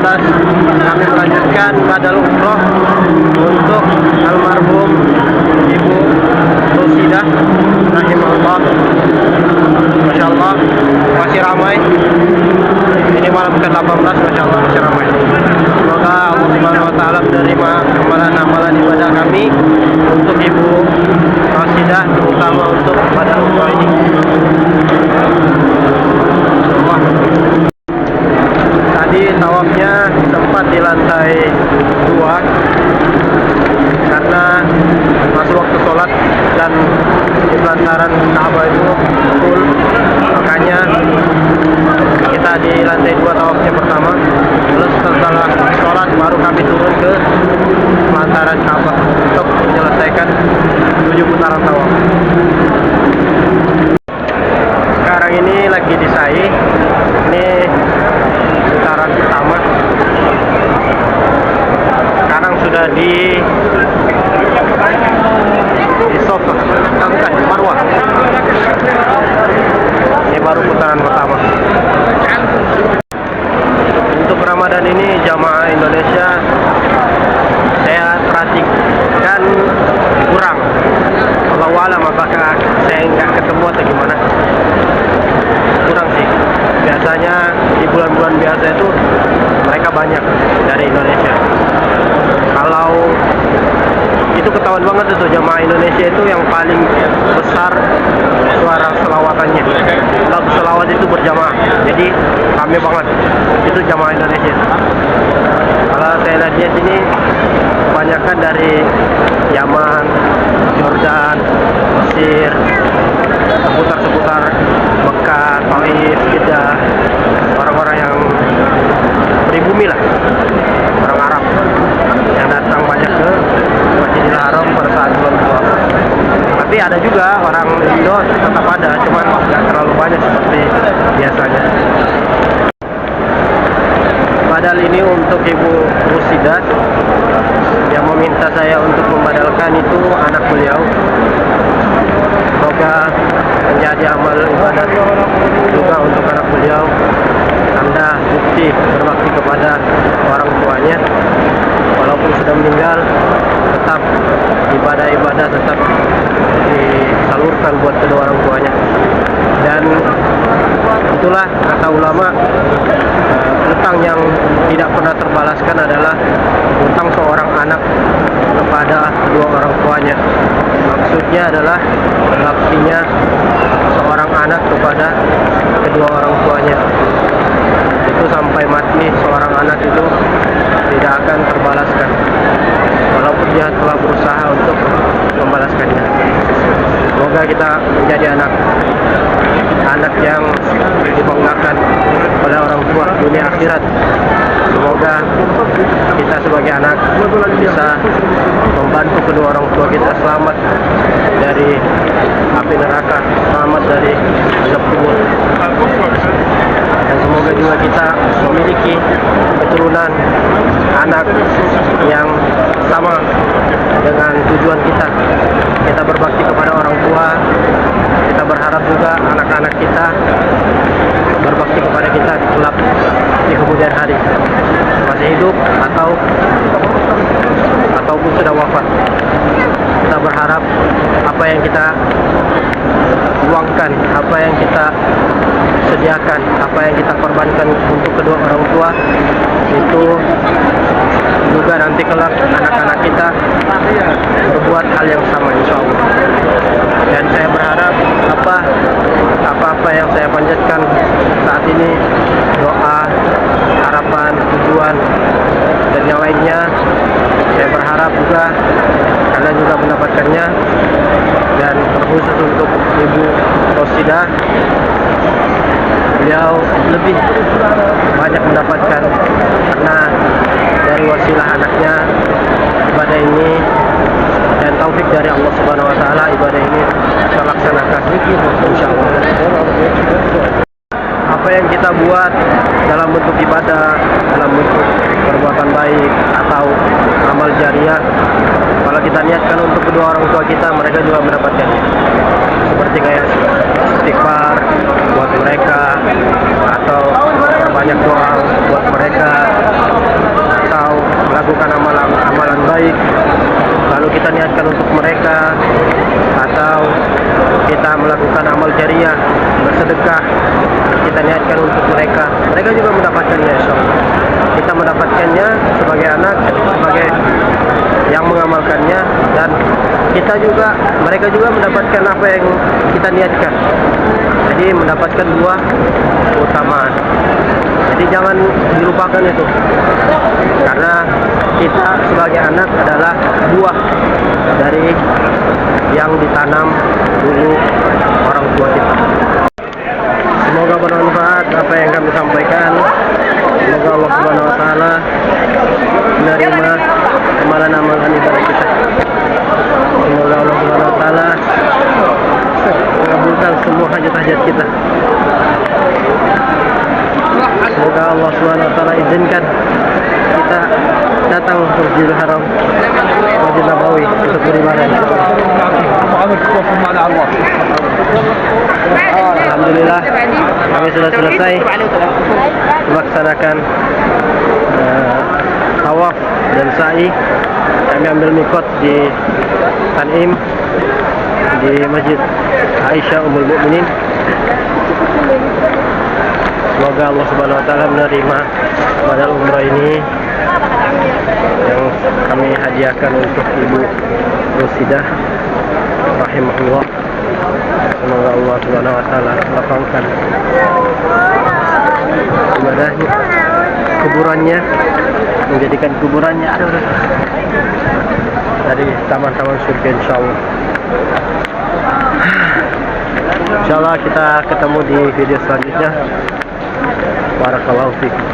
ke-18 kami melanjutkan badal umroh untuk almarhum Ibu Rosidah rahimahullah. Masya Allah masih ramai. Ini malam ke-18, Masya Allah masih ramai. Semoga Allah Subhanahu wa Ta'ala menerima amalan-amalan ibadah kami untuk Ibu Rosidah, terutama untuk badal umroh ini. Tadi tawafnya sempat di lantai 2 karena masuk waktu sholat dan di pelataran Ka'bah itu full, makanya kita di lantai 2 tawafnya pertama. Terus setelah sholat baru kami turun ke pelataran Ka'bah untuk menyelesaikan 7 putaran tawaf. Sekarang ini lagi di Sa'i. Ini putaran pertama. Sekarang sudah di Sofa, bukan di Marwah. Ini baru putaran pertama. Untuk Ramadan ini jamaah Indonesia saya perhatikan kurang. Allahu a'lam, apakah saya nggak ketemu atau gimana? Kurang sih. Biasanya di bulan-bulan biasa itu mereka banyak dari Indonesia. Kalau itu ketahuan banget itu jamaah Indonesia itu yang paling besar suara selawatannya. Lagu selawat itu berjamaah, jadi rame banget. Itu jamaah Indonesia. Kalau saya lihat di sini kebanyakan dari Yaman, Jordan, Mesir, seputar-seputar Mekah, Taif, Jeddah, orang-orang yang pribumi lah, orang Arab yang datang banyak ke Masjidil Haram pada saat bulan puasa. Tapi ada juga orang Indo tetap ada, cuman nggak terlalu banyak seperti biasanya. Badal ini untuk Ibu Rosidah yang meminta saya untuk membadalkan itu anak beliau. Semoga menjadi amal ibadah juga untuk anak beliau, tanda bukti berbakti kepada orang tuanya. Walaupun sudah meninggal, tetap ibadah-ibadah tetap disalurkan buat kedua orang tuanya. Dan itulah kata ulama, utang yang tidak pernah terbalaskan adalah utang seorang anak kepada kedua orang tuanya. Maksudnya adalah baktinya seorang anak kepada kedua orang tuanya. Itu sampai mati seorang anak itu tidak akan terbalaskan, walaupun dia telah berusaha untuk membalaskannya. Semoga kita menjadi anak yang dibanggakan oleh orang tua dunia akhirat. Semoga kita sebagai anak bisa membantu kedua orang tua kita selamat dari api neraka, selamat dari azab kubur. Dan semoga juga kita memiliki keturunan anak yang sama dengan tujuan kita. Kita berbakti kepada orang tua. Kita berharap juga anak-anak kita berbakti kepada kita kelak di kemudian hari, masih hidup ataupun sudah wafat. Kita berharap apa yang kita luangkan, apa yang kita sediakan, apa yang kita korbankan untuk kedua orang tua itu juga nanti kelak anak-anak kita berbuat hal yang sama, insya Allah. Dan saya berharap apa-apa yang saya panjatkan saat ini, doa, harapan, tujuan, dan yang lainnya, saya berharap juga kalian juga mendapatkannya. Dan terkhusus untuk Ibu Rosidah, beliau lebih banyak mendapatkan karena dari wasilah anaknya ibadah ini, dan taufik dari Allah Subhanahu wa Ta'ala, ibadah ini terlaksanakan insyaallah. Apa yang kita buat dalam bentuk ibadah, dalam bentuk perbuatan baik atau amal jariah, kalau kita niatkan untuk kedua orang tua kita, mereka juga mendapatkannya. Seperti kayak istighfar buat mereka, atau banyak doa buat mereka, melakukan amalan baik, lalu kita niatkan untuk mereka, atau kita melakukan amal jariah, bersedekah, kita niatkan untuk mereka, mereka juga mendapatkannya, insyaallah. Kita mendapatkannya sebagai anak, sebagai yang mengamalkannya, dan mereka juga mendapatkan apa yang kita niatkan. Jadi mendapatkan dua keutamaan. Jadi jangan dilupakan itu, karena kita sebagai anak adalah buah dari yang ditanam dulu orang tua kita. Semoga bermanfaat apa yang kami sampaikan. Semoga Allah Subhanahu wa taala menerima amalan-amalan ibadah kita. Semoga Allah Subhanahu wa taala mengabulkan semua hajat-hajat kita. Semoga Allah Subhanahu wa taala izinkan kita datang ke Masjidil Haram, Masjid Nabawi untuk beribadah. Alhamdulillah, kami sudah selesai melaksanakan tawaf dan sa'i. Kami ambil mikot di Tanim, di Masjid Aisyah Ummul Mukminin. Semoga Allah Subhanahu wa taala menerima badal umrah ini yang kami hadiahkan untuk Ibu Rosidah rahimahullah. Semoga Allah Subhanahu wa taala lapangkan ibadahnya, kuburannya, menjadikan kuburannya dari taman-taman surga, insyaallah. Insyaallah kita ketemu di video selanjutnya. Barakallahu fiikum.